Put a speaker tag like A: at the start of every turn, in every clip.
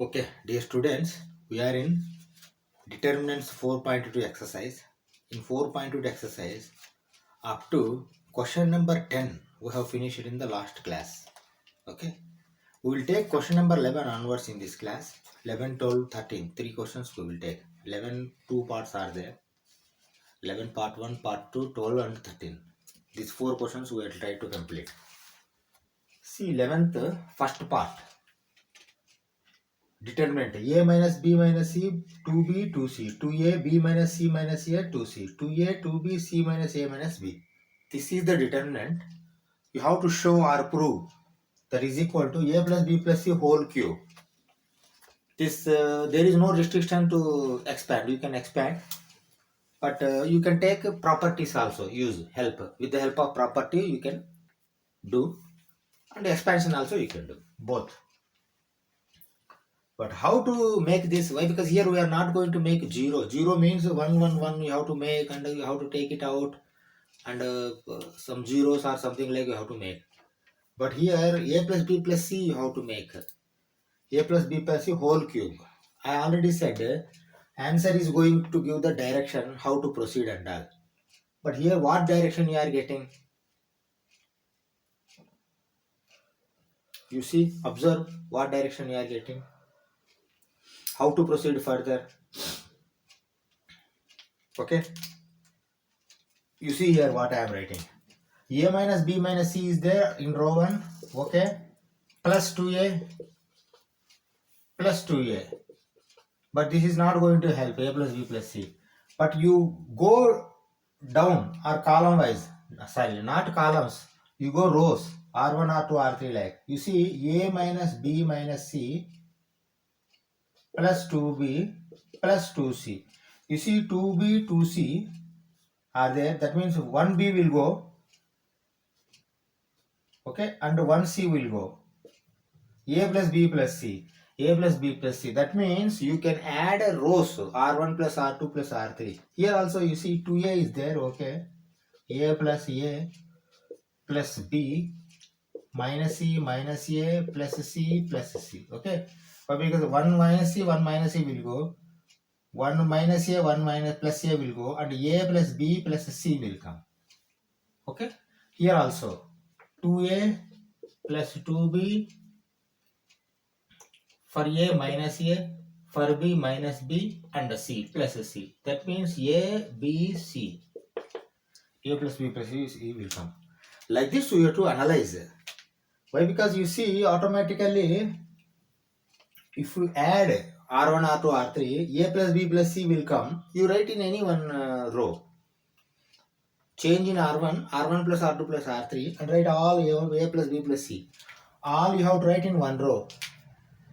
A: Okay, dear students, we are in determinants 4.2 exercise. In 4.2 exercise, up to question number 10, we have finished in the last class. Okay, we will take question number 11 onwards in this class. 11, 12, 13, three questions we will take. 11, two parts are there. 11 part 1, part 2, 12 and 13. These four questions we will try to complete. See 11th, first part. Determinant a minus b minus c 2b 2c 2a b minus c minus a 2c 2a 2b c minus a minus b. This is the determinant. You have to show or prove that is equal to a plus b plus c whole cube. This there is no restriction to expand. You can expand, but you can take properties also. Use help with the help of property you can do, and expansion also you can do both. But how to make this? Why? Because here we are not going to make 0. 0 means 1, 1, 1 you have to make, and you have to take it out, and some zeros or something like you have to make. But here a plus b plus c you have to make. A plus b plus c whole cube. I already said answer is going to give the direction how to proceed and all. But here what direction you are getting? You see, observe what direction you are getting. How to proceed further. Okay. You see here what I am writing. A minus b minus c is there in row 1. Okay. Plus 2a plus 2a. But this is not going to help a plus b plus c. But you go down or column wise. Sorry, not columns. You go rows. R1, R2, R3 like. You see a minus b minus c plus 2b plus 2c. You see 2b, 2c are there. That means 1b will go. Okay. And 1c will go. A plus b plus c. A plus b plus c. That means you can add a rows. R1 plus R2 plus R3. Here also you see 2a is there. Okay. A plus b minus c a plus c. Okay. But because 1 minus c will go. 1 minus a 1 minus plus a will go. And a plus b plus c will come. Okay. Here also 2a plus 2b for a minus a, for b minus b, and c plus c. That means a, b, c. A plus b plus c will come. Like this we have to analyze. Why? Because you see automatically if you add R1, R2, R3, a plus b plus c will come. You write in any one row. Change in R1, R1 plus R2 plus R3, and write all a plus b plus c. All you have to write in one row.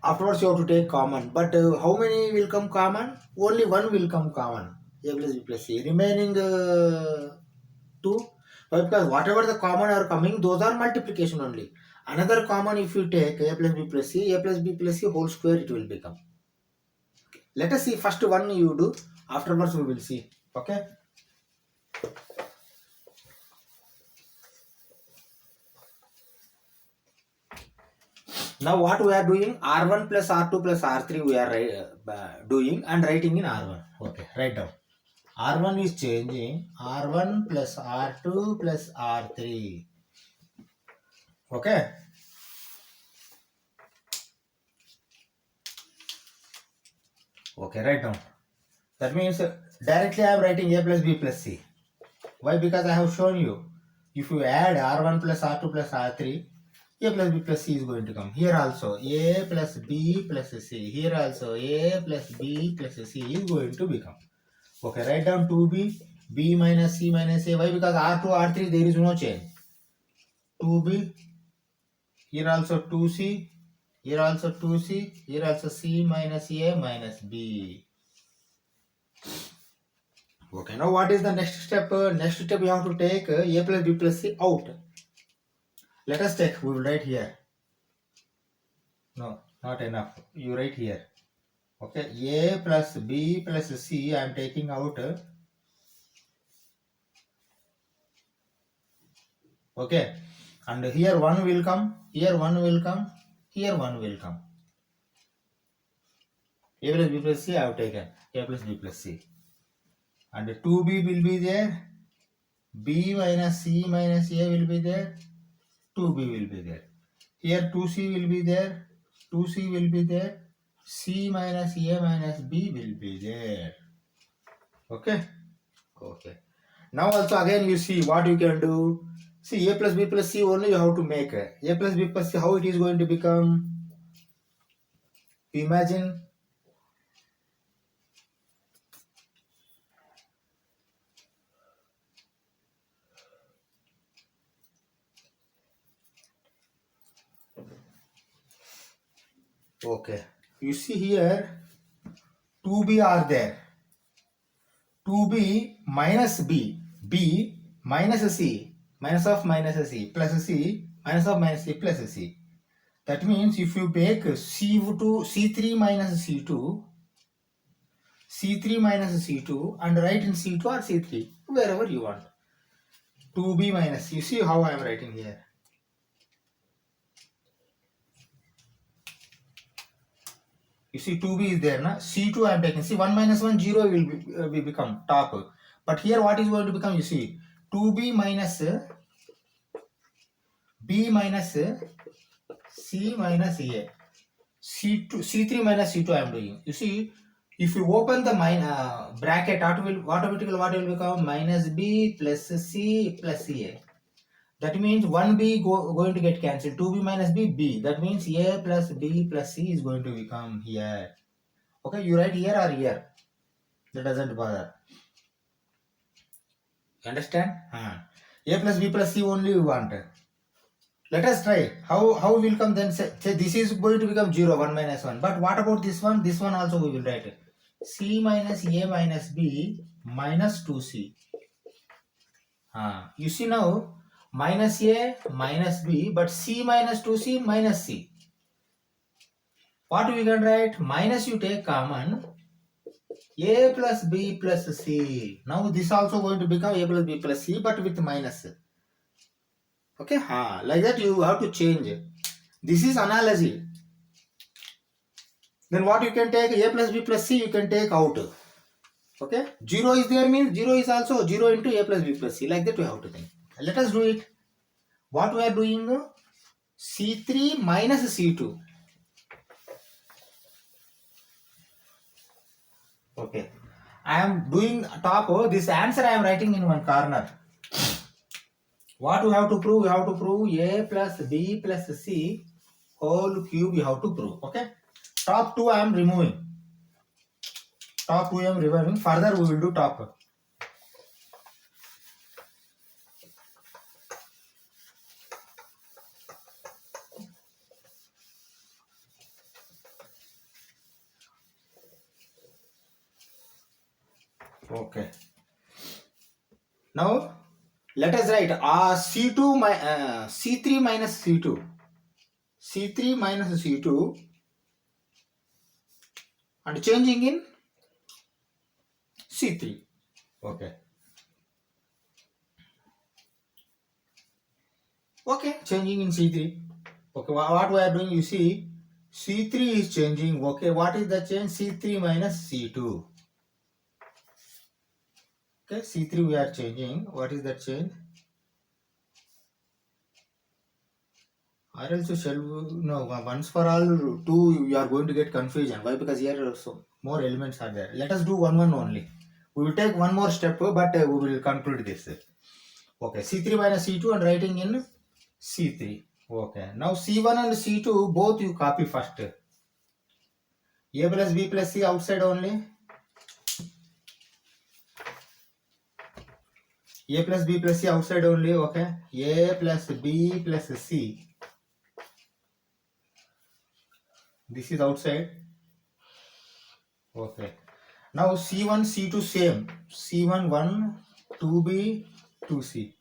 A: Afterwards you have to take common. But how many will come common? Only one will come common. A plus b plus c. Remaining 2. Because whatever the common are coming, those are multiplication only. Another common if you take a plus b plus c whole square it will become. Let us see first one you do. Afterwards we will see. Okay. Now what we are doing? R1 plus R2 plus R3 we are doing and writing in R1. Okay, write down. R1 is changing. R1 plus R2 plus R3. Okay. Okay, write down. That means directly I am writing a plus b plus c. Why? Because I have shown you. If you add R1 plus R2 plus R3, a plus b plus c is going to come. Here also a plus b plus c. Here also a plus b plus c is going to become. Okay, write down 2b, b minus c minus a. Why? Because R2, R3 there is no change. 2b, here also 2c, here also 2c, here also c minus a minus b. Okay, now what is the next step? Next step you have to take a plus b plus c out. Let us take, we will write here. No, not enough. You write here. Okay, a plus b plus c I am taking out. Okay, and here 1 will come, here 1 will come, here 1 will come. A plus B plus C I have taken. A plus B plus C. And 2B will be there. B minus C minus A will be there. 2B will be there. Here 2C will be there. 2C will be there. C minus A minus B will be there. Okay. Okay. Now also again you see what you can do. See, A plus B plus C only you have to make. A plus B plus C, how it is going to become? Imagine. Okay. You see here 2B are there. 2B minus B. B minus C. Minus of minus C plus C. Minus of minus C plus C. That means if you make C2, C3 minus C2, C3 minus C2 and write in C2 or C3, wherever you want. 2B minus, you see how I am writing here. You see 2B is there, na? C2 I am taking. See 1 minus 1, 0 will become top. But here what is going to become, you see, 2B minus B minus C minus A. C2, C3 minus C2 I am doing. You see, if you open the bracket, automatically what will become? Minus B plus C plus A. That means 1B going to get cancelled. 2B minus B, B. That means A plus B plus C is going to become here. Okay, you write here or here. That doesn't bother. You understand? A plus B plus C only you want. Let us try. How will come then? Say this is going to become 0, 1 minus 1. But what about this one? This one also we will write. C minus A minus B minus 2C. You see now, minus A minus B, but C minus 2C minus C. What we can write? Minus you take common. A plus B plus C. Now this also going to become A plus B plus C, but with minus. Okay, like that you have to change. This is analogy. Then what you can take? A plus B plus C you can take out. Okay, 0 is there means 0 is also 0 into A plus B plus C. Like that we have to think. Let us do it. What we are doing? C3 minus C2. Okay, I am doing top. This answer I am writing in one corner. What we have to prove? We have to prove A plus B plus C whole cube you have to prove. Okay, top 2 I am removing. Top 2 I am removing. Further we will do top. Okay. Now let us write C3 minus C2. C3 minus C2 and changing in C3. Okay. Okay, changing in C3. Okay, what we are doing, you see, C3 is changing. Okay, what is the change? C3 minus C2. Okay, C3 we are changing. What is that change? Or else shall no, once for all 2 you are going to get confusion. Why? Because here so more elements are there. Let us do one only. We will take one more step, but we will conclude this. Okay, C3 minus C2 and writing in C3. Okay, now C1 and C2 both you copy first. A plus B plus C outside only. A plus B plus C outside only. Okay, A plus B plus C. This is outside. Okay. Now C1, C2 same. C1 1, 2B, 2C.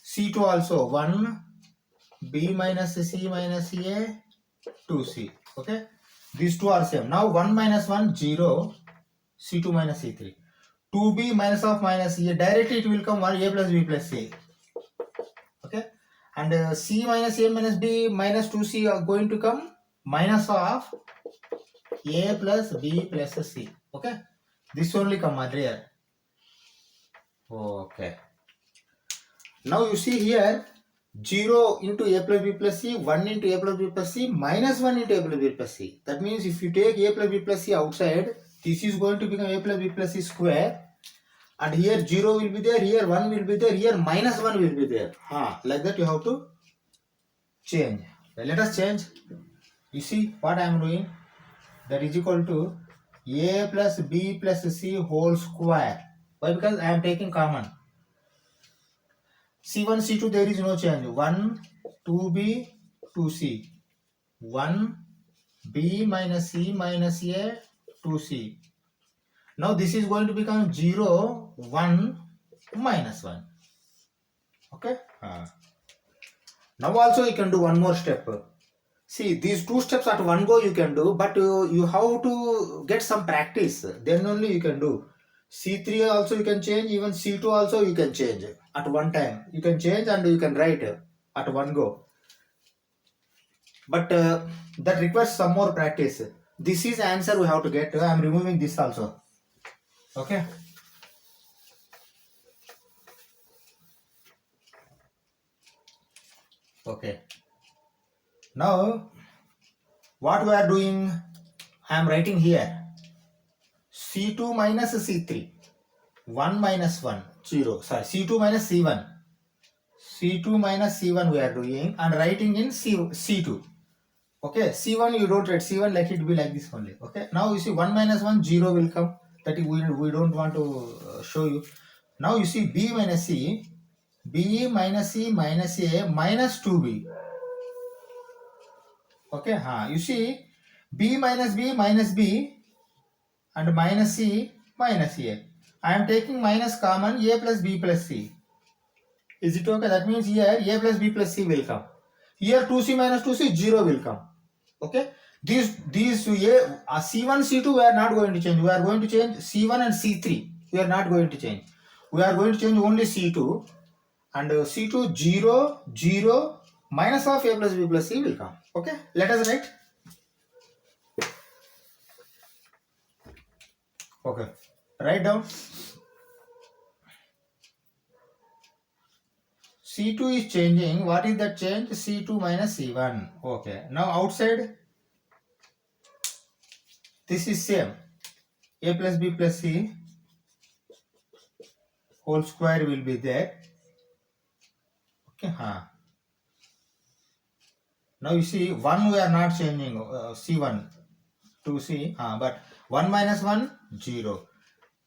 A: C2 also 1, B minus C minus A, 2C. Okay. These two are same. Now 1 minus 1, 0. C2 minus C3. 2B minus of minus A. Directly it will come 1 A plus B plus C. Okay. And C minus A minus B minus 2C are going to come minus of A plus B plus C. Okay, this only come earlier. Okay, now you see here 0 into A plus B plus C, 1 into A plus B plus C, minus 1 into A plus B plus C. That means if you take A plus B plus C outside, this is going to become A plus B plus C square. And here 0 will be there, here 1 will be there, here minus 1 will be there. Like that you have to change. Let us change. You see what I am doing? That is equal to A plus B plus C whole square. Why? Because I am taking common. C1, C2 there is no change. 1, 2B, 2C. 1, B minus C minus A, 2C. Now this is going to become 0, 1, minus 1. Okay. Now also you can do one more step. See, these two steps at one go you can do, but you have to get some practice. Then only you can do. C3 also you can change, even C2 also you can change at one time. You can change and you can write at one go. But that requires some more practice. This is answer we have to get. I am removing this also. Okay. Okay. Now, what we are doing, I am writing here C2 minus C3, 1 minus 1, 0. Sorry, C2 minus C1. C2 minus C1 we are doing and writing in C2. Okay, C1 you don't write, C1 let it be like this only. Okay, now you see 1 minus 1, 0 will come. That we don't want to show you. Now you see B minus C, B minus C minus A minus 2B. Okay, you see B minus B and minus C minus A. I am taking minus common, A plus B plus C. Is it okay? That means here A plus B plus C will come. Here 2C minus 2C, 0 will come. Okay. These C1, C2 we are not going to change. We are going to change C1 and C3. We are not going to change. We are going to change only C2. And C2 0, 0, minus of A plus B plus C will come. Okay. Let us write. Okay. Write down. C2 is changing. What is that change? C2 minus C1. Okay. Now outside, this is same. A plus B plus C whole square will be there. Okay. Now you see 1 we are not changing. C1 to C. But 1 minus 1, 0.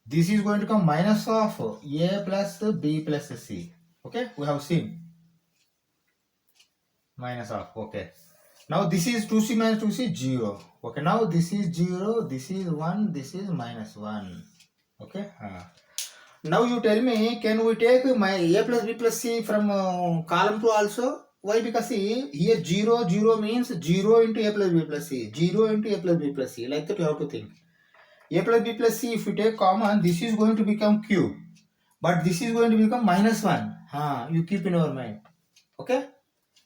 A: This is going to come minus of A plus B plus C. Okay, we have seen minus of. Okay, now this is 2C minus 2C, 0. Okay, now this is 0, this is 1, this is minus 1. Okay, now you tell me, can we take my A plus B plus C from column 2 also? Why? Because see here 0, 0 means 0 into A plus B plus C, 0 into A plus B plus C. Like that you have to think. A plus B plus C, if you take common, this is going to become cube. But this is going to become minus 1. You keep in your mind. Okay.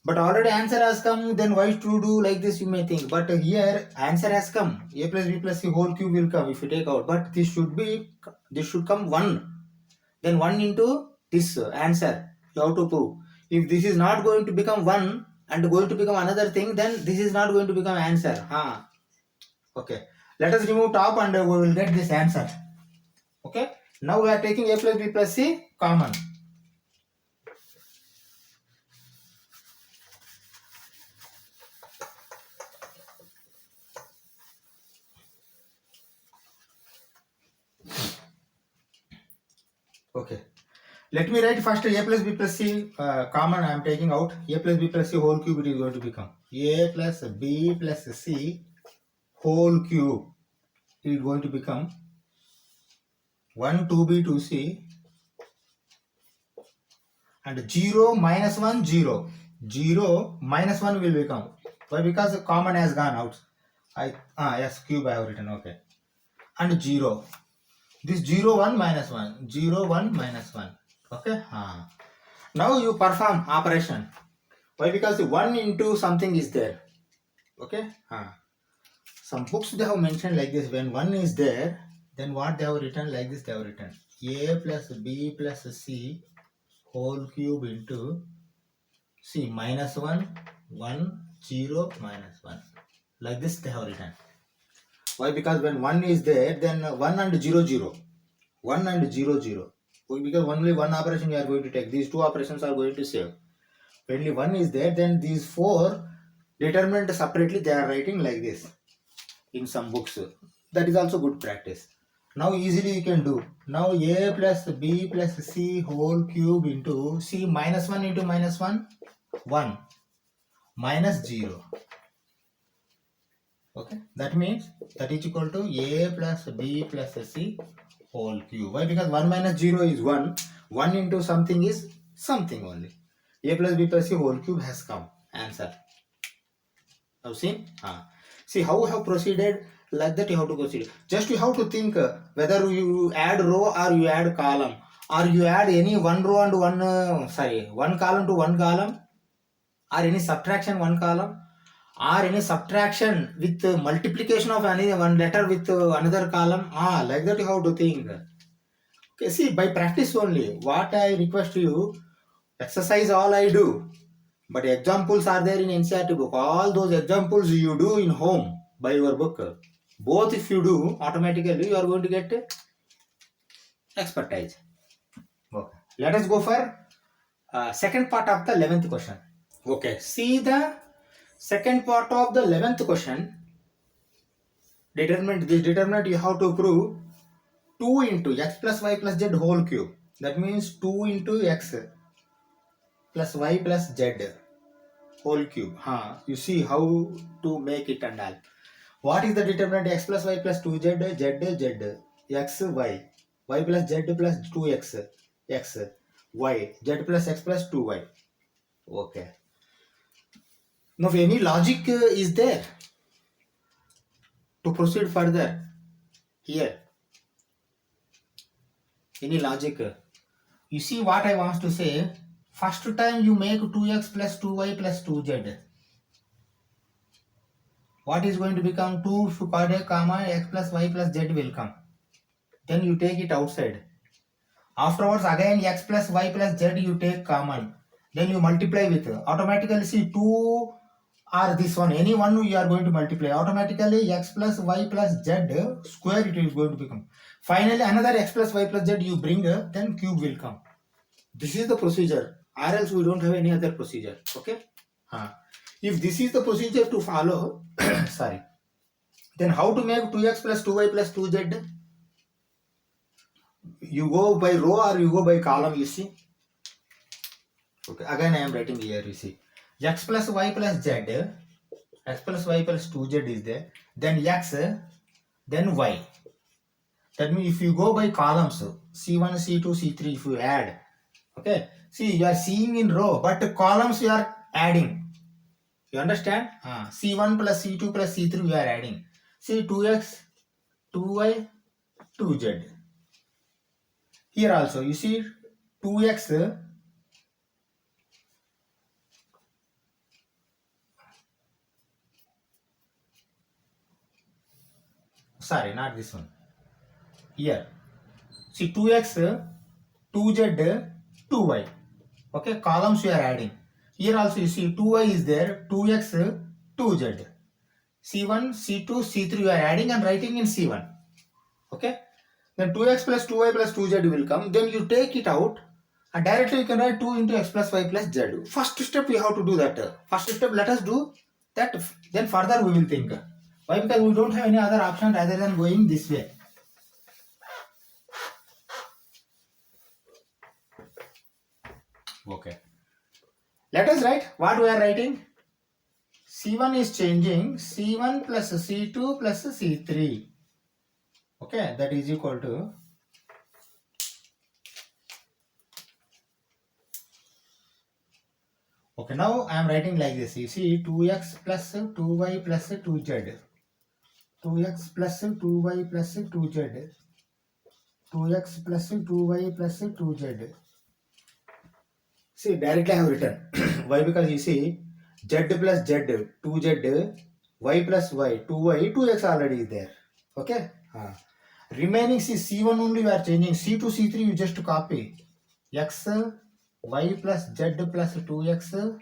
A: But already answer has come, then why to do like this you may think. But here answer has come. A plus B plus C whole cube will come if you take out. But this should come 1. Then 1 into this answer. You have to prove. If this is not going to become 1 and going to become another thing, then this is not going to become answer. Okay. Let us remove top and we will get this answer. Okay. Now we are taking A plus B plus C common. Okay. Let me write first A plus B plus C common I am taking out. A plus B plus C whole cube it is going to become. A plus B plus C whole cube is going to become 1, 2B, 2C and 0 minus 1, 0. 0 minus 1 will become. Why? Because common has gone out. Yes, cube I have written. Okay. And 0. This 0, 1 minus 1. 0, 1 minus 1. Okay. Now you perform operation. Why? Because 1 into something is there. Okay. some books they have mentioned like this. When 1 is there, then what they have written like this, they have written a plus b plus c whole cube into c minus 1, 1, 0, minus 1. Like this they have written. Why? Because when 1 is there, then 1 and 0, 0. 1 and 0, 0. Because only one operation you are going to take. These two operations are going to save. When only 1 is there, then these 4 determined separately they are writing like this in some books. That is also good practice. Now easily you can do. Now a plus b plus c whole cube into c minus 1 into minus 1, 1 minus 0. Okay, that means that is equal to a plus b plus c whole cube. Why? Because 1 minus 0 is 1. 1 into something is something only. A plus b plus c whole cube has come. Answer. Have seen? See how we have proceeded. Like that you have to proceed. Just you have to think whether you add row or you add column, or you add any one row and one column to one column, or any subtraction one column, or any subtraction with multiplication of any one letter with another column. Like that you have to think. Okay, see, by practice only. What I request you, exercise all I do, but examples are there in NCERT book. All those examples you do in home by your book. Both if you do, automatically you are going to get expertise. Okay. Let us go for second part of the 11th question. Okay. See the second part of the 11th question. Determinant you have to prove 2 into x plus y plus z whole cube. That means 2 into x plus y plus z whole cube. You see how to make it and all. What is the determinant? X plus y plus 2z, z, x, y plus z plus 2x, x, y, z plus x plus 2y. Okay. Now, if any logic is there to proceed further here, any logic? You see what I want to say? First time you make 2x plus 2y plus 2z. What is going to become? 2 if you call a comma, x plus y plus z will come. Then you take it outside. Afterwards again x plus y plus z you take common. Then you multiply with. Automatically see 2 or this one. Any one you are going to multiply. Automatically x plus y plus z square it is going to become. Finally another x plus y plus z you bring, then cube will come. This is the procedure. Or else we don't have any other procedure. Okay. If this is the procedure to follow, sorry, then how to make 2x plus 2y plus 2z? You go by row or you go by column, you see. Okay, again I am writing here, you see. X plus y plus z, x plus y plus 2z is there. Then x, then y. That means if you go by columns, C1, C2, C3, if you add, okay. See, you are seeing in row, but columns you are adding. You understand? C1 plus C2 plus C3 we are adding. See 2x, 2y, 2z. Here also you see 2x, sorry, not this one. Here see 2x, 2z, 2y. Okay, columns you are adding. Here also you see 2y is there, 2x, 2z. C1, C2, C3 you are adding and writing in C1. Okay. Then 2x plus 2y plus 2z will come. Then you take it out and directly you can write 2 into x plus y plus z. First step we have to do that. First step let us do that. Then further we will think. Why? Because we don't have any other option rather than going this way. Okay. Let us write what we are writing. C1 is changing C1 plus C2 plus C3. Okay, that is equal to okay. Now I am writing like this. You see 2x plus 2y plus 2z. 2x plus 2y plus 2z. 2x plus 2y plus 2z. See, directly I have written. Why? Because you see z plus z, 2z y plus y, 2y, 2x already is there. Okay. Remaining C1 only we are changing. C to C3 you just copy. X, y plus z plus 2x,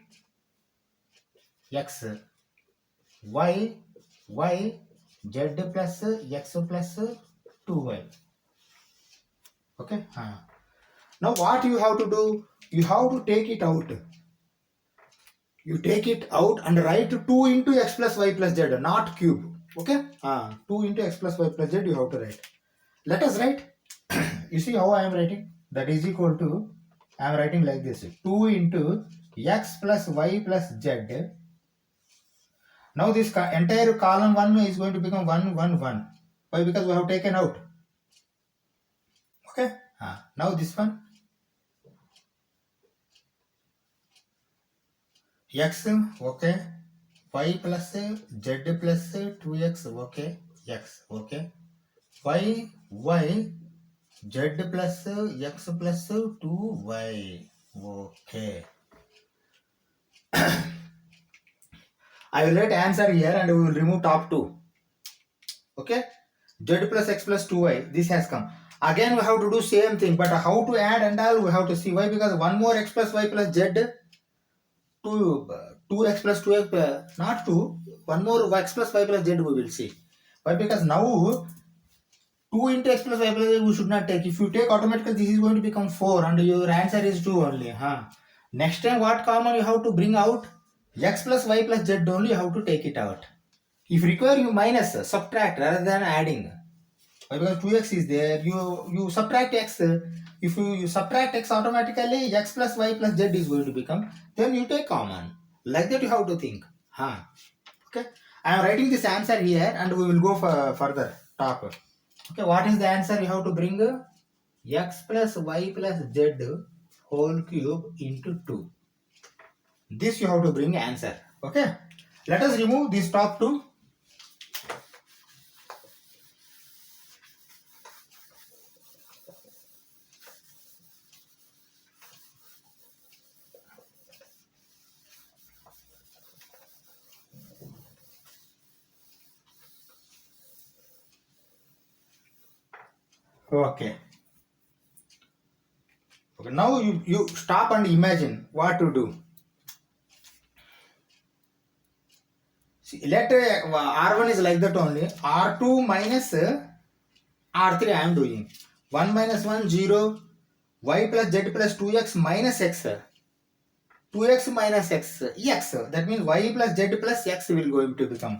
A: x, y, y, z plus x plus 2y. Okay. Now what you have to do? You have to take it out. You take it out and write 2 into x plus y plus z, not cube. Okay. 2 into x plus y plus z you have to write. Let us write. You see how I am writing? That is equal to, I am writing like this. 2 into x plus y plus z. Now this entire column 1 is going to become 1, 1, 1. Why? Because we have taken out. Okay. Now this one. X, okay. Y plus z plus 2x, okay. X, okay. Y, z plus x plus 2y, okay. I will write answer here and we will remove top 2. Okay. Z plus x plus 2y, this has come. Again we have to do same thing, but how to add and all we have to see. Why? Because one more x plus y plus z, 2x plus 2x, not 2, one more x plus y plus z we will see. Why? Because now 2 into x plus y plus z we should not take. If you take automatically this is going to become 4 and your answer is 2 only. Next time what common you have to bring out? X plus y plus z only you have to take it out. If require you minus, subtract rather than adding. Because 2x is there, you subtract x. If you subtract x automatically, x plus y plus z is going to become, then you take common. Like that you have to think. Okay. I am writing this answer here and we will go for further top. Okay, what is the answer? You have to bring x plus y plus z whole cube into 2. This you have to bring answer. Okay. Let us remove this top 2. Okay. Now you stop and imagine what to do. See, let R1 is like that only. R2 minus R3 I am doing. 1 minus 1, 0. Y plus z plus 2x minus x. 2x minus x. X. That means y plus z plus x will going to become.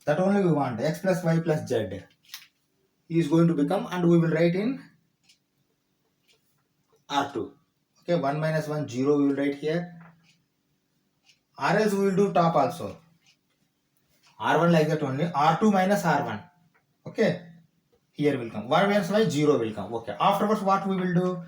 A: That only we want. X plus y plus z is going to become, and we will write in R2. Okay, 1 minus 1, 0 we will write here. Or else we will do top also. R1 like that only. R2 minus R1. Okay. Here will come. 1 minus y, 0 will come. Okay. Afterwards, what we will do?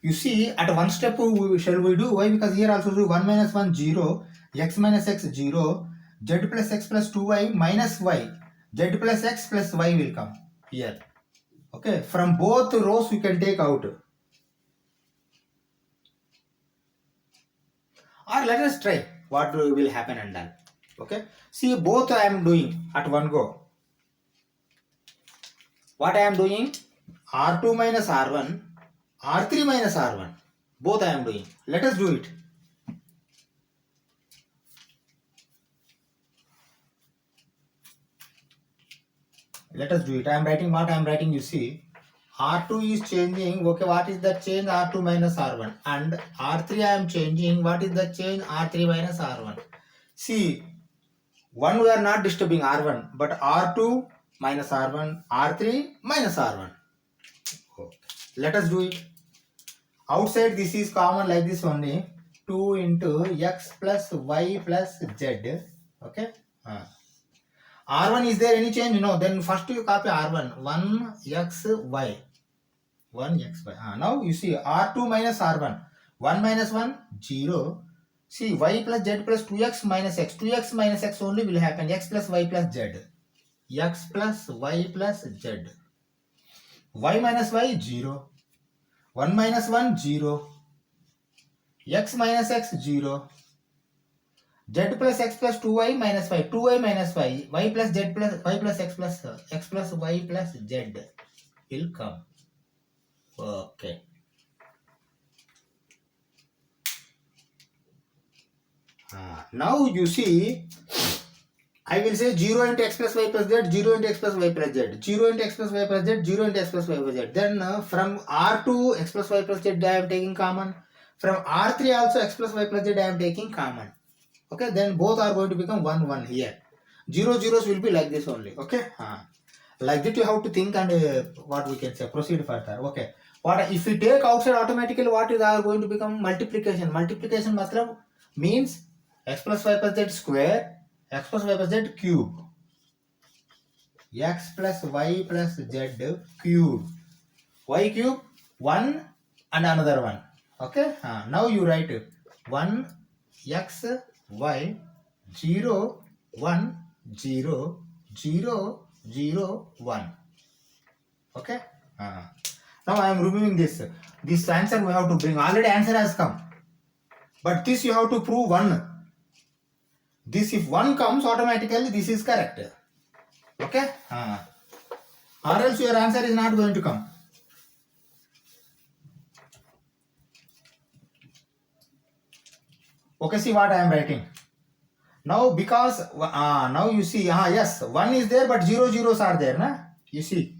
A: You see, at one step, shall we do? Why? Because here also do 1 minus 1, 0. X minus x, 0. Z plus x plus 2y minus y. Z plus x plus y will come here. Okay. From both rows, you can take out. Or let us try what will happen and done. Okay. See, both I am doing at one go. What I am doing? R2 minus R1, R3 minus R1. Both I am doing. Let us do it. Let us do it. I am writing what I am writing. You see, R2 is changing. Okay, what is the change? R2 minus R1. And R3 I am changing. What is the change? R3 minus R1. See, one we are not disturbing R1, but R2 minus R1, R3 minus R1. Okay. Let us do it. Outside this is common like this only. 2 into x plus y plus z. Okay. R1 is there any change? No. Then first you copy R1. 1 x y. 1 x y. Now you see R2 minus R1. 1 minus 1, 0. See y plus z plus 2x minus x. 2x minus x only will happen. X plus y plus z. X plus y plus z. Y minus y, 0. 1 minus 1, 0. X minus x, 0. Z plus X plus 2Y minus 5. 2Y minus 5. Y plus Z plus Y plus X plus Y plus Z will come. Okay. Now you see, I will say 0 into x plus y plus z, 0 into x plus y plus z, 0 into x plus y plus z, 0 into x plus y plus z. Then from R to x plus y plus z I am taking common. From R3 also x plus y plus z I am taking common. Okay, then both are going to become 1, 1 here. 0 zeros will be like this only. Okay, like that you have to think and what we can say, proceed further. Okay, what if we take outside automatically, what is going to become multiplication? Multiplication matlab means x plus y plus z square, x plus y plus z cube, x plus y plus z cube, y cube 1 and another one. Okay, now you write 1 x y 0 1 0 0 0 1. Okay, now I am removing this. This answer we have to bring. Already answer has come, but this you have to prove 1. This if 1 comes automatically, this is correct. Okay, or else your answer is not going to come. Okay, see what I am writing. Now because now you see, yes, 1 is there but 0 zeros are there. Na? You see,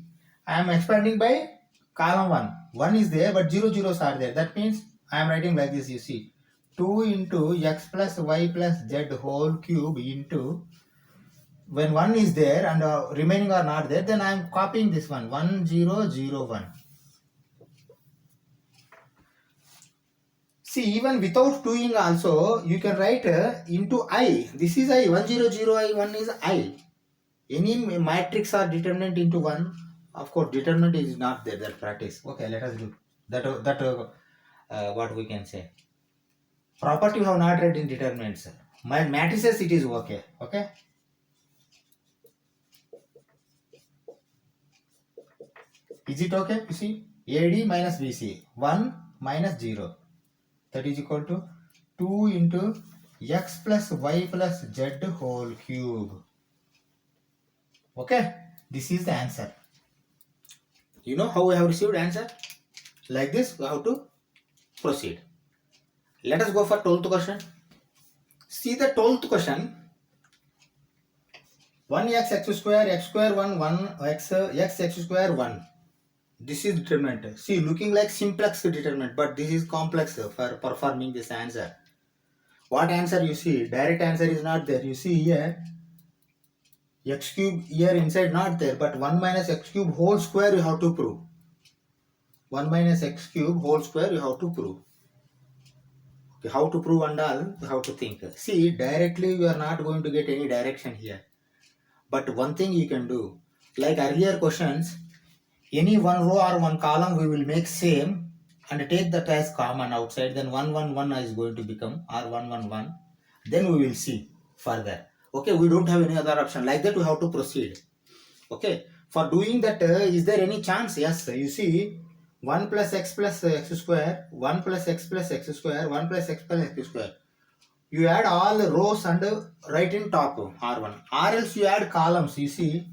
A: I am expanding by column 1. 1 is there but 0 zeros are there. That means I am writing like this, you see. 2 into x plus y plus z whole cube into, when 1 is there and remaining are not there, then I am copying this one, 1 0 0 1. See, even without doing also, you can write into I. This is I, 1 0 0 I, 1 is I. Any matrix or determinant into 1, of course, determinant is not there, that practice. Okay, let us do that. What we can say. Property we have not read in determinants. My matrices, it is okay. Okay. Is it okay? You see, AD minus BC, 1 minus 0. That is equal to 2 into x plus y plus z whole cube. Okay, this is the answer. You know how we have received answer? Like this, we have to proceed. Let us go for 12th question. See the 12th question. 1x x square 1 1 x square 1. This is determinant. See, looking like simplex determinant, but this is complex for performing this answer. What answer you see? Direct answer is not there. You see here, x cube here inside not there, but 1 minus x cube whole square you have to prove. 1 minus x cube whole square you have to prove. Okay, how to prove and all, you have to think. See, directly you are not going to get any direction here. But one thing you can do, like earlier questions, any one row or one column we will make same and take that as common outside, then 1 1 1 is going to become or 1 1 1. Then we will see further. Okay, we don't have any other option. Like that we have to proceed. Okay, for doing that, is there any chance? Yes, you see, 1 plus x square, 1 plus x square, 1 plus x square. You add all rows and right in top R1. Or else you add columns. You see,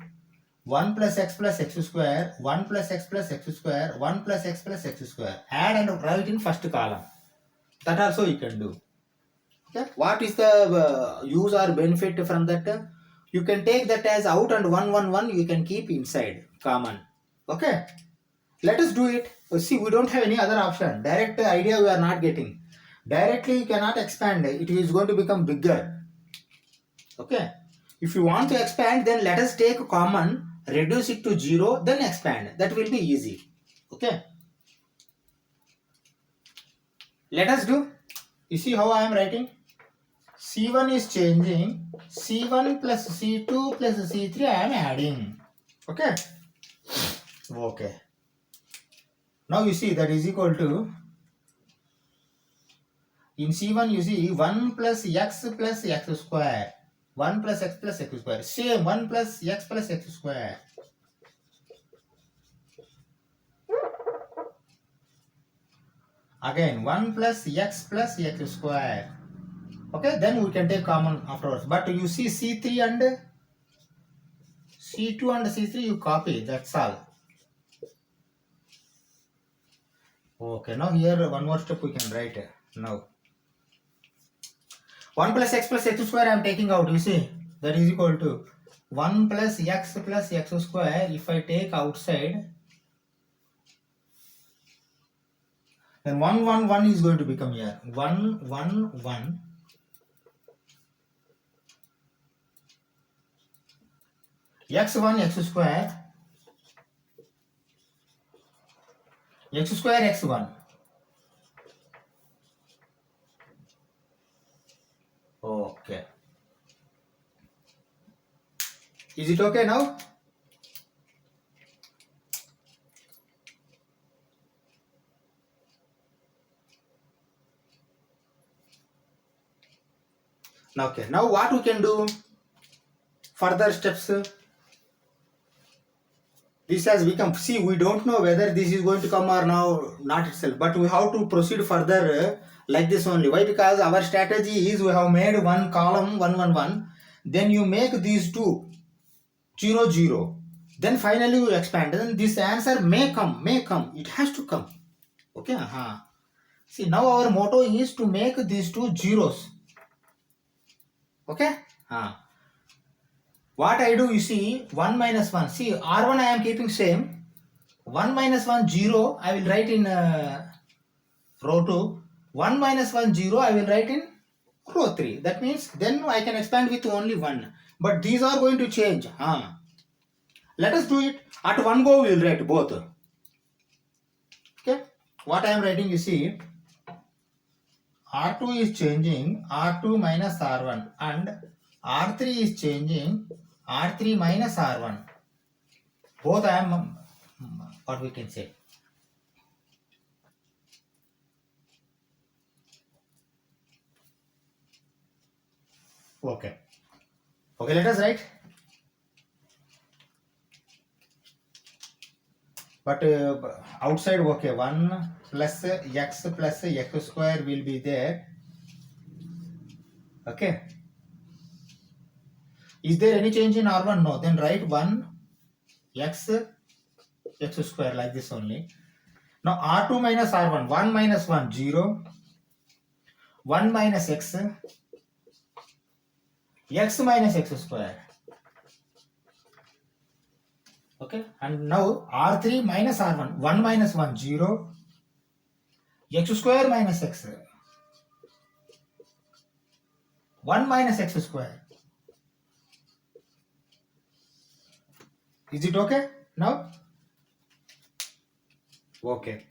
A: 1 plus x square, 1 plus x square, 1 plus x square. Add and write in first column. That also you can do. Okay. What is the use or benefit from that? You can take that as out and 1 1 1 you can keep inside common. Okay. Let us do it. See, we don't have any other option. Direct idea we are not getting. Directly you cannot expand. It is going to become bigger. Okay. If you want to expand, then let us take common, reduce it to 0, then expand. That will be easy. Okay. Let us do. You see how I am writing? C1 is changing. C1 plus C2 plus C3 I am adding. Okay. Okay. Now you see that is equal to, in C1 you see 1 plus x square. 1 plus x square. Same 1 plus x square. Again 1 plus x square. Okay, then we can take common afterwards. But you see C3 and C2 and C3 you copy, that's all. Okay, now here one more step we can write now. 1 plus x square I am taking out, you see, that is equal to 1 plus x square. If I take outside, then 1 1 1 is going to become here 1 1 1 x1 x square x1. Okay, is it okay now? Okay, now what we can do further steps? This has become, see, we don't know whether this is going to come or now not itself, but we have to proceed further like this only. Why? Because our strategy is we have made one column 1 1 1, then you make these two 0 0, then finally you expand, then this answer may come, it has to come. Okay, see, now our motto is to make these two zeros. Okay, what I do, you see, 1 minus 1, see, R1 I am keeping same, 1 minus 1 0 I will write in row 2, 1 minus 1 0 I will write in row 3. That means then I can expand with only 1, but these are going to change. Let us do it at one go. We will write both. Okay, what I am writing, you see, R2 is changing R2 minus R1 and R3 is changing R3 minus R1. Both I am, what we can say. Okay, let us write. But outside, okay, 1 plus x square will be there. Okay. Is there any change in R1? No. Then write 1 x square like this only. Now R2 minus R1, 1 minus 1, 0. 1 minus x minus x square. Okay, and now R3 minus R1, 1 minus 1, 0. X square minus x. 1 minus x square. Is it okay now? Okay.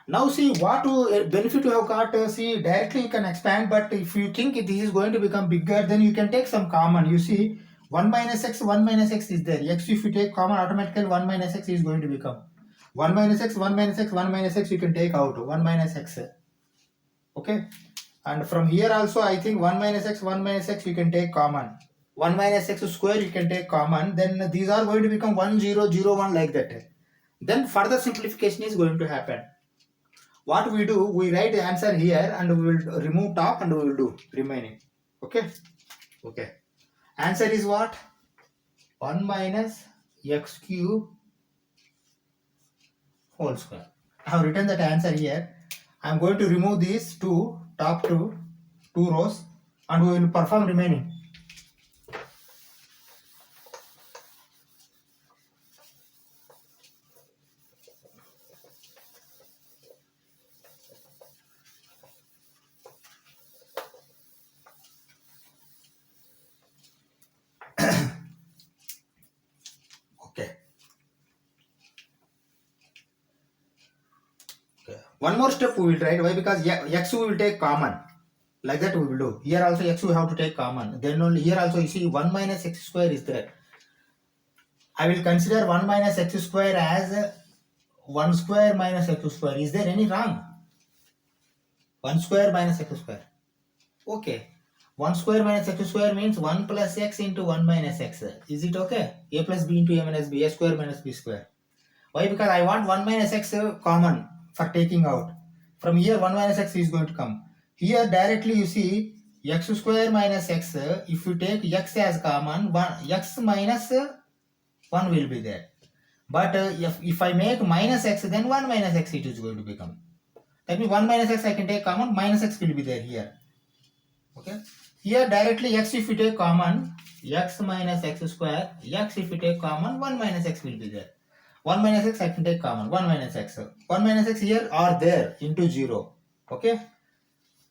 A: Now see what benefit you have got. See, directly you can expand, but if you think this is going to become bigger, then you can take some common. You see, 1 minus x is there. X, if you take common, automatically 1 minus x is going to become 1 minus x, 1 minus x, 1 minus x, you can take out 1 minus x. Okay, and from here also I think 1 minus x you can take common. 1 minus x square you can take common. Then these are going to become 1 0 0 1 like that. Then further simplification is going to happen. What we do, we write the answer here and we will remove top and we will do remaining. Okay. Answer is what? 1 minus x cube whole square. I have written that answer here. I am going to remove these two top two rows and we will perform remaining. One more step we will try. Why? Because x we will take common. Like that we will do. Here also x we have to take common. Then only here also you see 1 minus x square is there. I will consider 1 minus x square as 1 square minus x square. Is there any wrong? 1 square minus x square. Okay. 1 square minus x square means 1 plus x into 1 minus x. Is it okay? A plus b into a minus b. A square minus b square. Why? Because I want 1 minus x common for taking out. From here 1 minus x is going to come. Here directly you see x square minus x, if you take x as common, x minus 1 will be there. But if I make minus x, then 1 minus x it is going to become. That means 1 minus x I can take common, minus x will be there here. Okay. Here directly x if you take common, x minus x square, x if you take common, 1 minus x will be there. 1 minus x I can take common, 1 minus x. 1 minus x here or there into 0. Okay.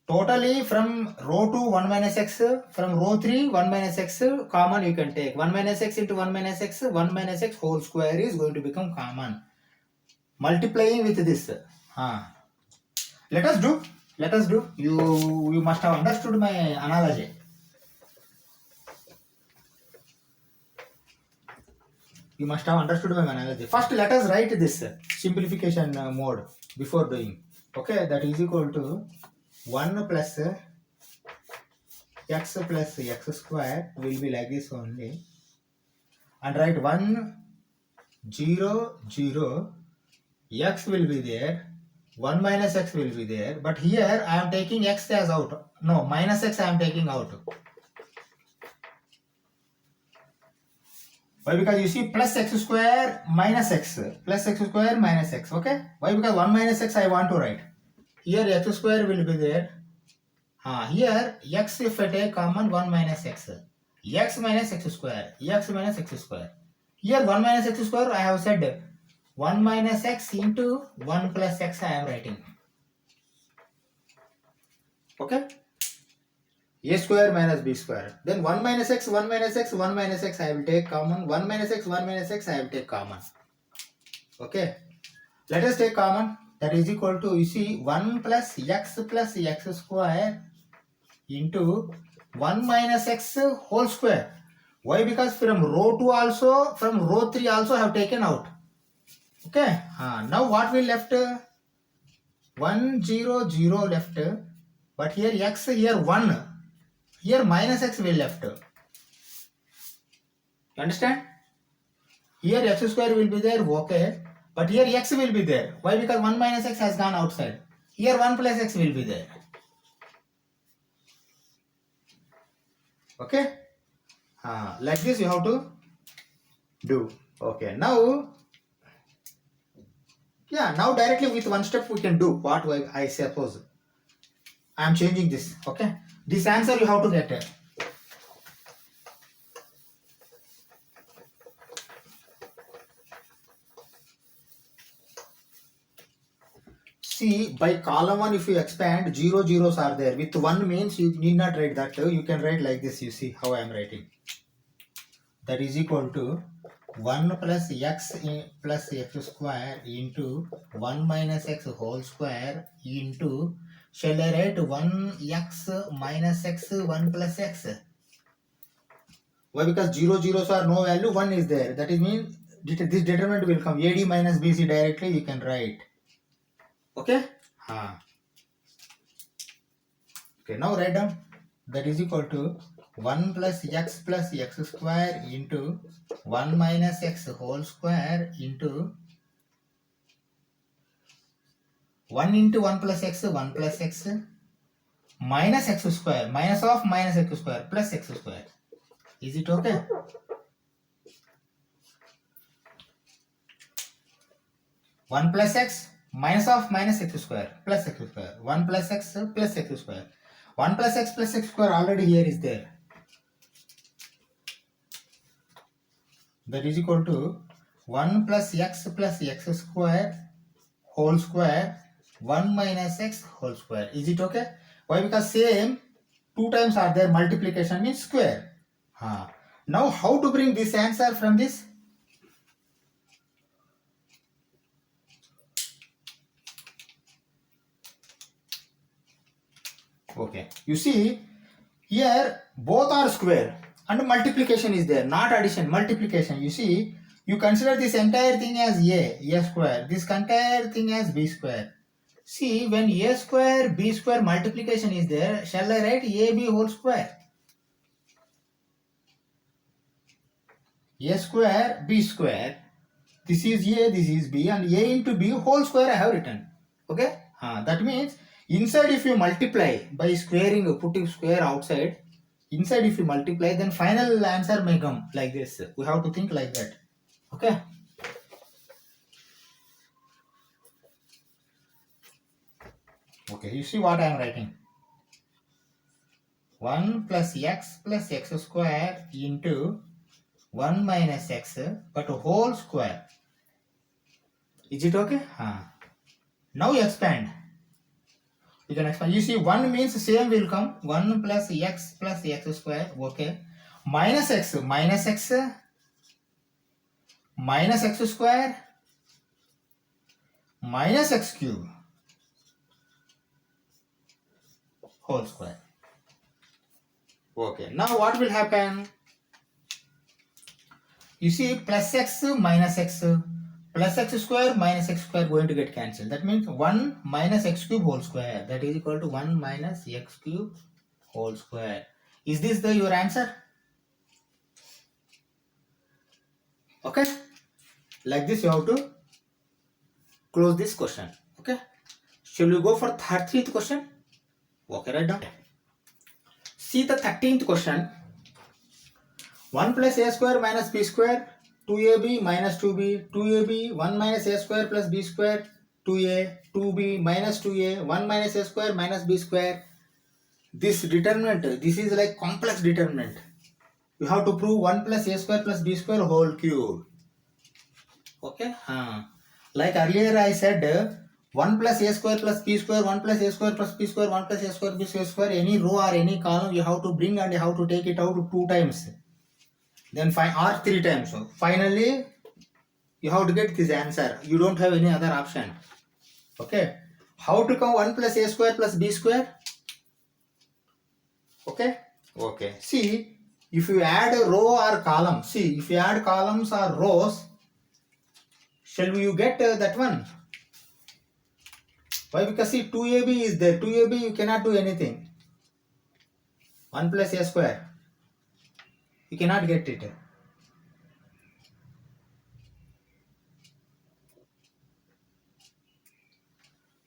A: Totally from row 2 1 minus x, from row 3 1 minus x common you can take. 1 minus x into 1 minus x, 1 minus x whole square is going to become common. Multiplying with this. Let us do. You must have understood my analogy. First let us write this simplification mode before doing. Okay, that is equal to 1 plus x plus x square will be like this only, and write 1 0 0, x will be there, 1 minus x will be there, but here I am taking x as out. No, minus x I am taking out. Why? Because you see plus x square minus x, plus x square minus x. Okay. Why? Because 1 minus x I want to write. Here x square will be there. Here x if I take common, 1 minus x. X minus x square. X minus x square. Here 1 minus x square I have said 1 minus x into 1 plus x I am writing. Okay. A square minus b square. Then 1 minus x, 1 minus x, 1 minus x I will take common. 1 minus x, 1 minus x I will take common. Okay. Let us take common. That is equal to, you see, 1 plus x square into 1 minus x whole square. Why? Because from row 2 also, from row 3 also I have taken out. Okay. Now what will left? 1 0 0 left. But here x, here 1. Here minus x will left. You understand? Here x square will be there, okay. But here x will be there. Why? Because 1 minus x has gone outside. Here 1 plus x will be there. Okay. Like this you have to do. Okay. Now directly with one step we can do what I suppose. I am changing this. Okay. This answer you have to get. See, by column 1 if you expand, 0 zeros are there. With 1 means you need not write that. You can write like this. You see how I am writing. That is equal to 1 plus x square into 1 minus x whole square into, shall I write 1x minus x 1 plus x? Why? Because 0 zeros are no value, 1 is there. That is mean this determinant will come. AD minus BC directly you can write. Okay. Okay, now write down. That is equal to 1 plus x square into 1 minus x whole square into 1 into 1 plus x minus x square, minus of minus x square plus x square. Is it okay? One plus x minus of minus x square plus x square. 1 plus x plus x square. 1 plus x square already here is there. That is equal to 1 plus x square whole square 1 minus x whole square. Is it okay? Why? Because same 2 times are there, multiplication means square. Now how to bring this answer from this? Okay, you see here both are square and multiplication is there, not addition, multiplication. You see, you consider this entire thing as a square, this entire thing as b square. See, when a square b square multiplication is there, shall I write ab whole square? A square b square, this is a, this is b, and a into b whole square I have written. Okay, that means Inside if you multiply by squaring, putting square outside, inside if you multiply, then final answer may come like this. We have to think like that. Okay. Okay, you see what I am writing. 1 plus x square into 1 minus x, but whole square. Is it okay? Now you expand. You can expand. You see 1 means same will come. 1 plus x square. Okay. Minus x minus x square minus x cube whole square. Okay. Now what will happen? You see plus x minus x square minus x square going to get cancelled. That means 1 minus x cube whole square. That is equal to 1 minus x cube whole square. Is this your answer? Okay. Like this you have to close this question. Okay. Shall we go for 13th question? Okay, write down. See the 13th question. 1 plus a square minus b square, 2ab minus 2b, 2ab, 1 minus a square plus b square, 2a, 2b minus 2a, 1 minus a square minus b square. This determinant, this is like complex determinant. You have to prove 1 plus a square plus b square whole cube. Okay. Like earlier I said, 1 plus a square plus b square, 1 plus a square plus b square, 1 plus a square b square, any row or any column you have to bring and you have to take it out 2 times. Then or 3 times. So finally, you have to get this answer. You don't have any other option. Okay. How to come 1 plus a square plus b square? Okay. Okay. See, if you add a row or column, see, if you add columns or rows, shall you get that one? Why? Because see, 2ab is there. 2ab you cannot do anything. 1 plus a square. You cannot get it.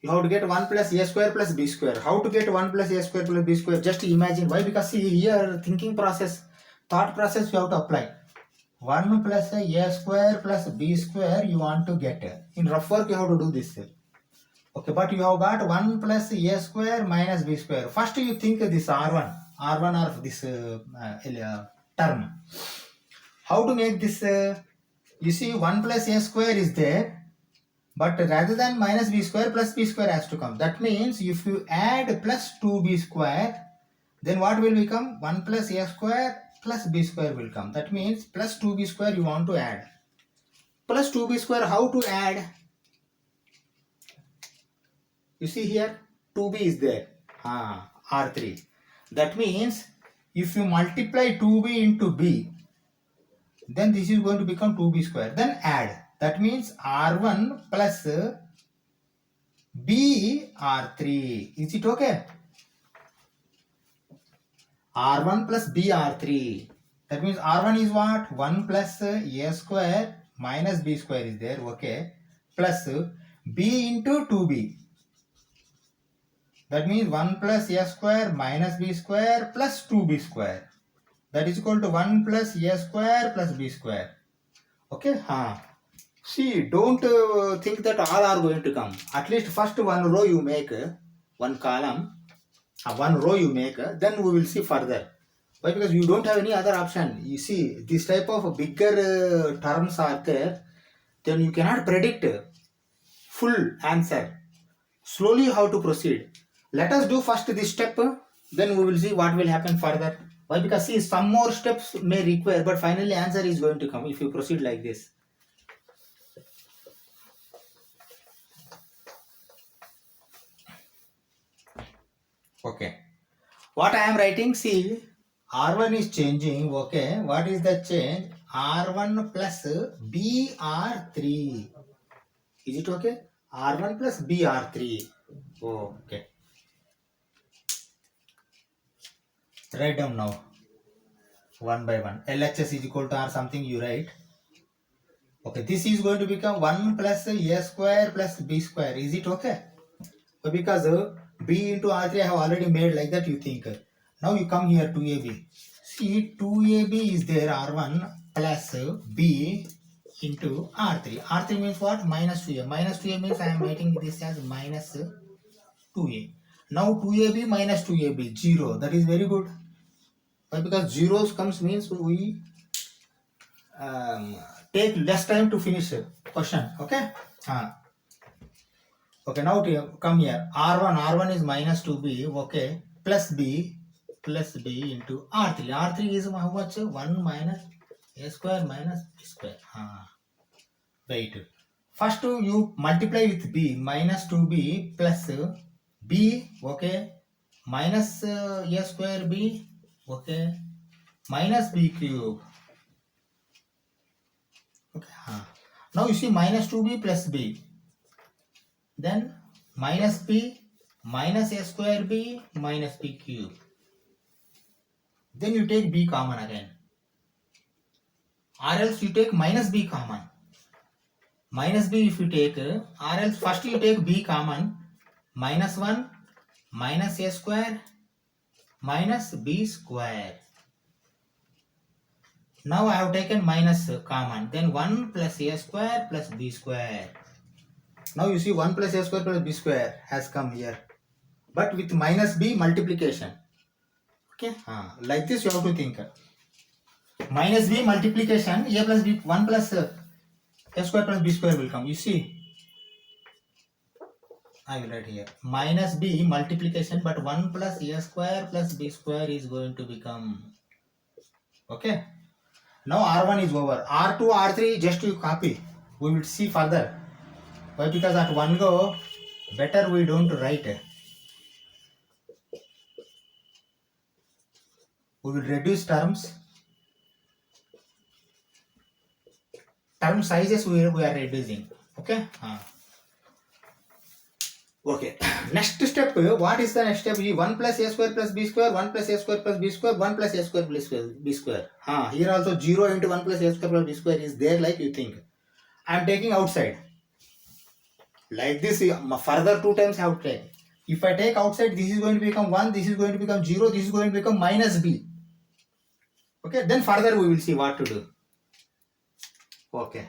A: You have to get 1 plus a square plus b square. How to get 1 plus a square plus b square? Just imagine. Why? Because see here thinking process, thought process you have to apply. 1 plus a square plus b square you want to get. In rough work you have to do this. Okay, but you have got 1 plus a square minus b square. First you think this R1 or this term. How to make this? You see 1 plus a square is there. But rather than minus b square, plus b square has to come. That means if you add plus 2b square, then what will become? 1 plus a square plus b square will come. That means plus 2b square you want to add. Plus 2b square, how to add? You see here, 2b is there. R3. That means if you multiply 2b into b, then this is going to become 2b square. Then add. That means R1 plus B R3. Is it okay? R1 plus B R3. That means R1 is what? 1 plus A square minus B square is there. Okay. Plus B into 2B. That means 1 plus A square minus B square plus 2B square. That is equal to 1 plus A square plus B square. Okay. See, don't think that all are going to come. At least first one row you make, one column, one row you make, then we will see further. Why? Because you don't have any other option. You see, this type of bigger terms are there, then you cannot predict full answer. Slowly you have to proceed. Let us do first this step, then we will see what will happen further. Why? Because see, some more steps may require, but finally answer is going to come if you proceed like this. Okay. What I am writing, see, R1 is changing. Okay. What is the change? R1 plus BR3. Is it okay? R1 plus BR3. Oh, okay. Write down now. One by one. LHS is equal to R something you write. Okay. This is going to become 1 plus A square plus B square. Is it okay? Because B into R3 I have already made, like that you think. Now you come here 2AB. See, 2AB is there, R1 plus B into R3. R3 means what? Minus 2A. Minus 2A means I am writing this as minus 2A. Now 2AB minus 2AB, 0. That is very good. Why? Because zeros comes means we take less time to finish question. Okay? Okay, now come here. R1 is minus 2B. Okay, plus B into R3. R3 is how much? 1 minus A square minus B square. Wait. First you multiply with B, minus 2B plus B, okay, minus A square B, okay, minus B cube. Okay. Now you see minus 2B plus B. Then minus B minus A square B minus B cube. Then you take B common again. Or else you take minus B common. Minus B if you take, or else first you take B common, minus 1 minus A square minus B square. Now I have taken minus common. Then 1 plus A square plus B square. Now you see 1 plus A square plus B square has come here. But with minus B multiplication. Okay. Like this you have to think. Minus B multiplication, A plus B, 1 plus A square plus B square will come. You see, I will write here. Minus B multiplication, but 1 plus A square plus B square is going to become. Okay. Now R1 is over. R2, R3 just you copy. We will see further. Why? Because at one go, better we don't write. We will reduce terms. Term sizes we are reducing. Okay. Okay. Next step. What is the next step? 1 plus A square plus B square, 1 plus A square plus B square, 1 plus A square plus B square. Here also 0 into 1 plus A square plus B square is there, like you think. I am taking outside. Like this, further 2 times I have taken. If I take outside, this is going to become 1, this is going to become 0, this is going to become minus B. Okay, then further we will see what to do. Okay.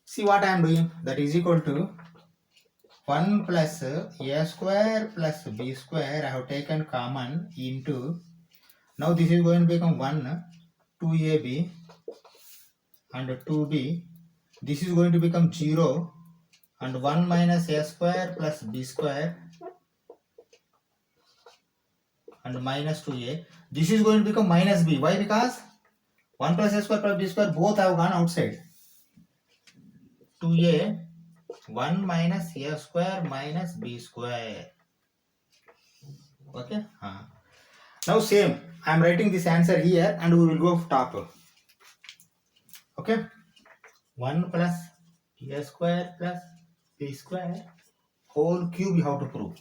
A: See what I am doing. That is equal to 1 plus A square plus B square. I have taken common into. Now this is going to become 1, 2AB and 2B. This is going to become 0 and 1 minus A square plus B square and minus 2A. This is going to become minus B. Why? Because 1 plus A square plus B square both have gone outside. 2A 1 minus A square minus B square. Okay. Now same. I am writing this answer here and we will go top. Okay. 1 plus A square plus B square whole cube you have to prove.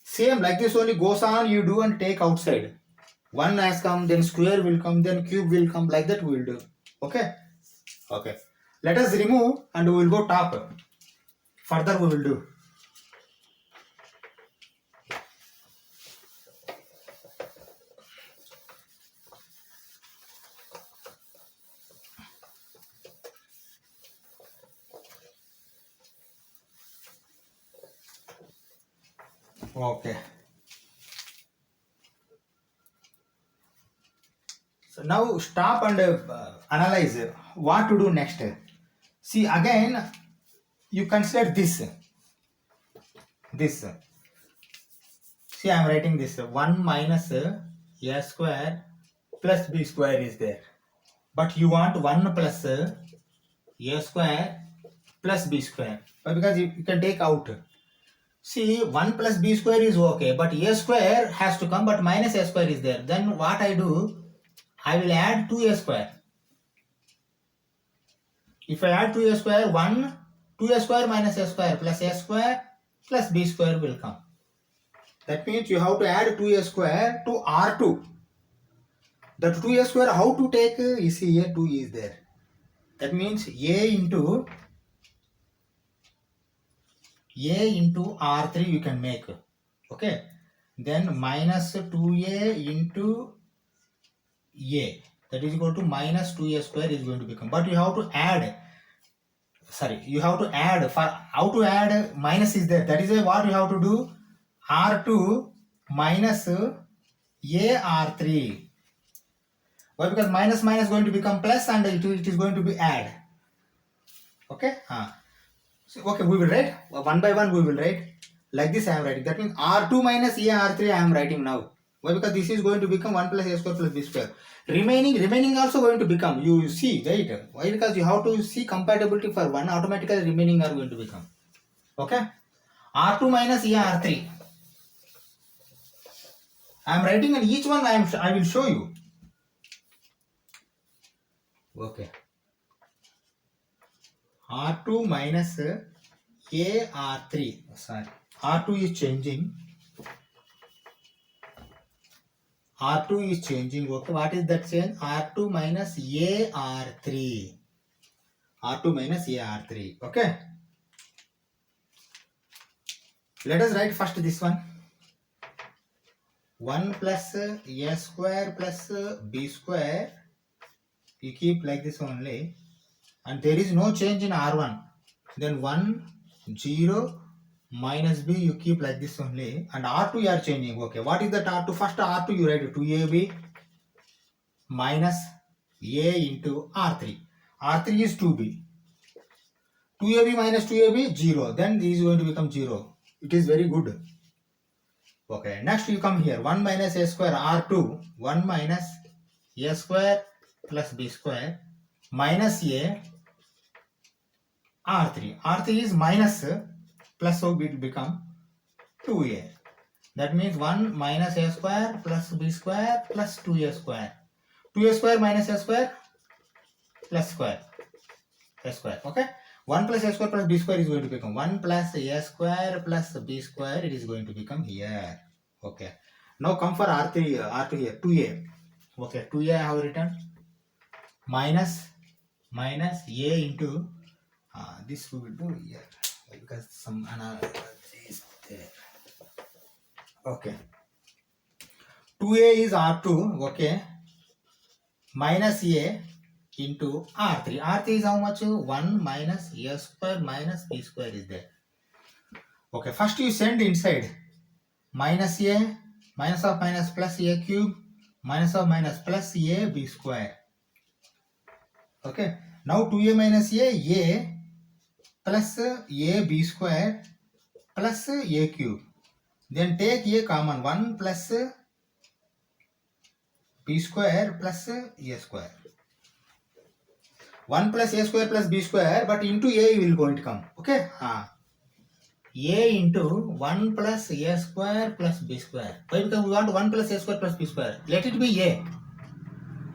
A: Same like this only goes on, you do and take outside. 1 has come, then square will come, then cube will come, like that we will do. Okay. Okay. Let us remove and we will go top. Further we will do. Okay. So now stop and analyze what to do next. See again, you consider this. See, I am writing this 1 minus A square plus B square is there. But you want 1 plus A square plus B square. Because you can take out. See, 1 plus B square is okay, but A square has to come, but minus A square is there. Then what I do, I will add 2A square. If I add 2A square, 2A square minus A square plus B square will come. That means you have to add 2A square to R2. That 2A square, how to take? You see here 2 is there. That means A into R3 you can make. Okay, then minus 2a into a, that is equal to minus 2a square is going to become, but you have to add, you have to add, for how to add, minus is there, that is why what you have to do, r2 minus a r3. Why? Because minus minus is going to become plus and it is going to be add. Okay, so, okay, we will write one by one, we will write like this. I am writing, that means r2 minus a r3 I am writing now. Why? Because this is going to become 1 plus a square plus b square. Remaining also going to become, you see, wait. Why? Because you have to see compatibility for one, automatically remaining are going to become. Okay, r2 minus a r3 I am writing, and each one I will show you. Okay, r2 minus a r3, sorry, r2 is changing, R2 is changing. Okay, what is that change? R2 minus AR3. R2 minus AR3. Okay. Let us write first this one. 1 plus A square plus B square. You keep like this only. And there is no change in R1. Then 1, 0, minus B, you keep like this only. And R2 you are changing. Okay, what is that R2? First R2 you write 2AB minus A into R3. R3 is 2B. 2AB minus 2AB, 0. Then this is going to become 0. It is very good. Okay, next you come here. 1 minus A square R2. 1 minus A square plus B square minus A R3. R3 is minus plus, so it will become 2A. That means 1 minus A square plus B square plus 2A square. 2A square minus A square plus square. A square. Okay. 1 plus A square plus B square is going to become 1 plus A square plus B square. It is going to become here. Okay. Now come for R3, R2 here. 2A. Okay. 2A I have written. Minus A into, this we will do here. Because some analogy is there. Okay. 2A is R2. Okay. Minus A into R3. R3 is how much? 1 minus A square minus B square is there. Okay, first you send inside. Minus A, minus of minus plus A cube, minus of minus plus A B square. Okay, now 2A minus A plus A B square plus A cube. Then take A common, 1 plus B square plus A square. 1 plus A square plus B square, but into A will going to come. Okay, A into 1 plus A square plus B square. Why? Because we want 1 plus A square plus B square. Let it be A.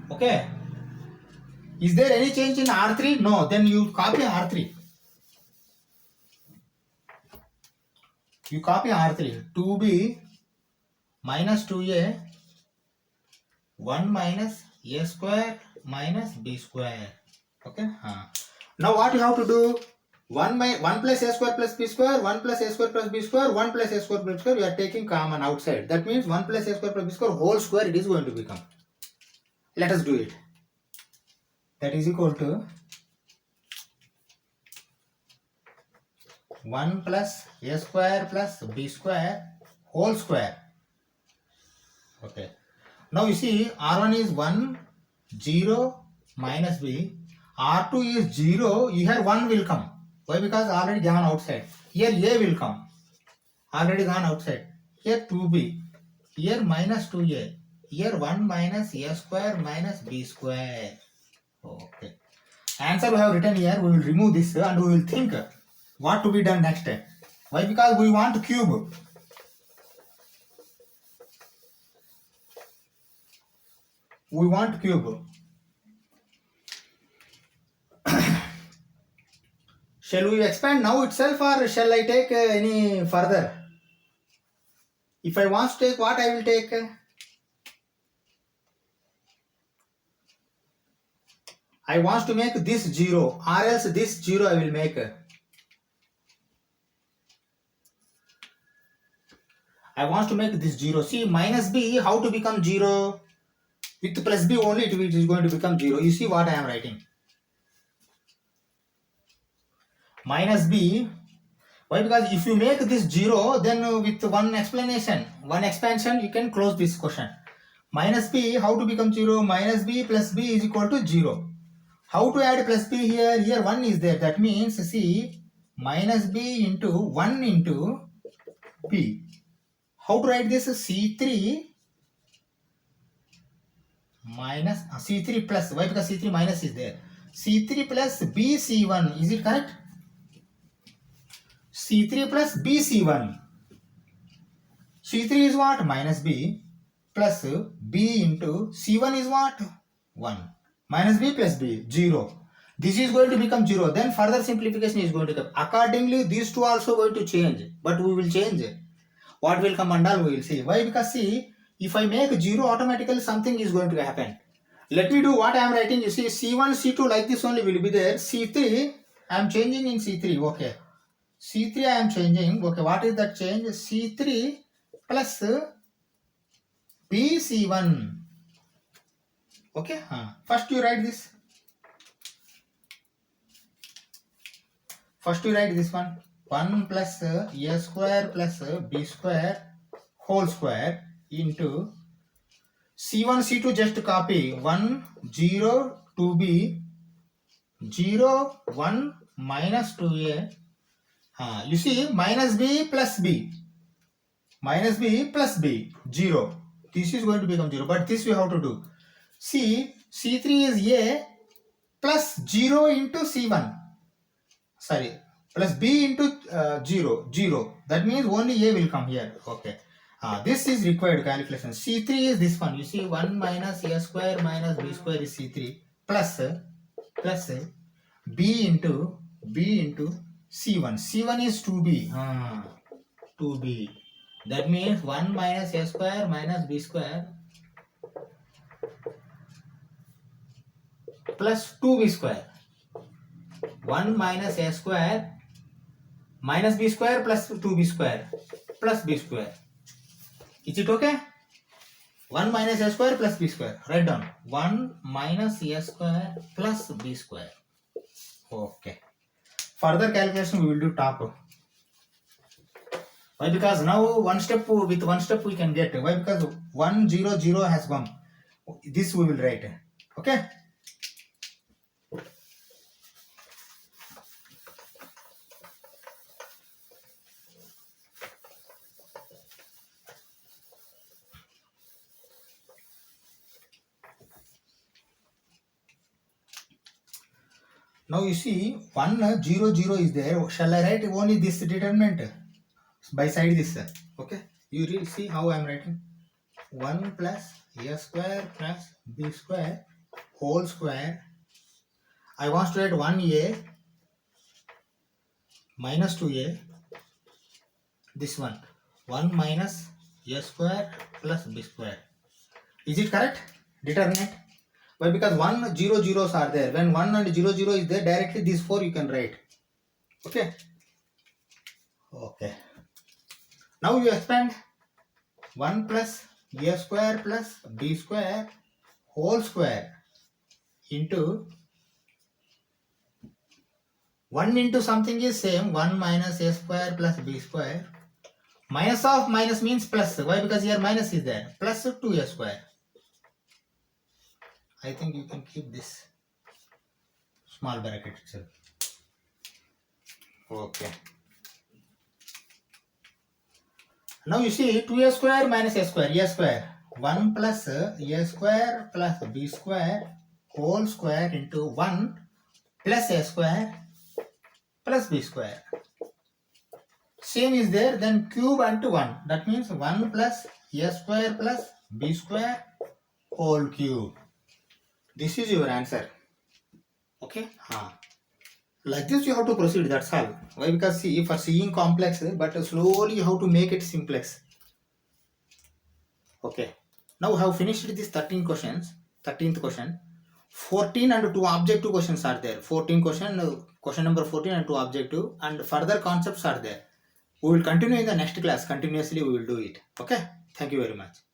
A: Okay. Is there any change in R3? No. Then you copy R3. You copy R3. 2B minus 2A 1 minus A square minus B square. Okay. Now what you have to do? 1 plus A square plus B square, 1 plus A square plus B square, 1 plus A square plus B square, you are taking common outside. That means 1 plus A square plus B square whole square it is going to become. Let us do it. That is equal to 1 plus A square plus B square whole square. Okay. Now you see R1 is 1, 0, minus B. R2 is 0, here 1 will come. Why? Because already gone outside. Here A will come. Already gone outside. Here 2B. Here minus 2A. Here 1 minus A square minus B square. Okay. Answer we have written here. We will remove this and we will think what to be done next. Why? Because we want cube. We want cube. Shall we expand now itself or shall I take any further? If I want to take, what I will take? I want to make this 0 or else this 0 I will make. I want to make this 0. See, minus b, how to become 0? With plus b only, it is going to become 0. You see what I am writing? Minus b. Why? Because if you make this 0, then with one explanation, one expansion, you can close this question. Minus b, how to become 0? Minus b plus b is equal to 0. How to add plus b here? Here 1 is there. That means, see, minus b into 1 into b. How to write this? C3 minus C3 plus. Why? Because C3 minus is there. C3 plus BC1. Is it correct? C3 plus BC1. C3 is what? Minus B plus B into C1 is what? 1. Minus B plus B, 0. This is going to become 0. Then further simplification is going to come. Accordingly, these two also going to change. But we will change. What will come and all we will see. Why? Because see, if I make 0, automatically something is going to happen. Let me do what I am writing. You see, C1, C2 like this only will be there. C3, I am changing in C3. Okay. C3 I am changing. Okay, what is that change? C3 plus BC1. Okay. First you write this. First you write this one. 1 plus A square plus B square whole square into C1, C2 just copy. 1, 0, 2B, 0, 1, minus 2A. You see, minus B plus B. Minus B plus B, 0. This is going to become 0. But this we have to do. See, C3 is A plus 0 into C1. Sorry, plus B into 0. 0. That means only A will come here. Okay. This is required calculation. C3 is this one. You see, 1 minus A square minus B square is C3 plus B into C1. C1 is 2B. 2B. That means 1 minus A square minus B square plus 2B square. 1 minus A square minus B square plus 2B square plus B square. Is it okay? 1 minus A square plus B square. Write down. 1 minus A square plus B square. Okay. Further calculation we will do top. Why? Because now with one step we can get. Why? Because 1, 0, 0 has come. This we will write. Okay. Now you see 1, 0, 0 is there. Shall I write only this determinant by side this? Okay. You see how I am writing. 1 plus A square plus B square whole square. I want to write 1A minus 2A. This one. 1 minus A square plus B square. Is it correct? Determinant. Why? Because 1, 0, 0s are there. When 1 and 0, 0 is there, directly these 4 you can write. Okay. Okay. Now you expand 1 plus A square plus B square whole square into 1 into something is same. 1 minus A square plus B square. Minus of minus means plus. Why? Because here minus is there. Plus 2A square. I think you can keep this small bracket itself. Okay. Now you see 2A square minus A square. A square. 1 plus A square plus B square whole square into 1 plus A square plus B square. Same is there, then cube unto 1. That means 1 plus A square plus B square whole cube. This is your answer. Okay. Like this you have to proceed. That's all. Why? Because see, for seeing complex, but slowly you have to make it simplex. Okay. Now we have finished this 13 questions. 13th question. 14 and 2 objective questions are there. 14 question number 14 and 2 objective, and further concepts are there. We will continue in the next class. Continuously we will do it. Okay. Thank you very much.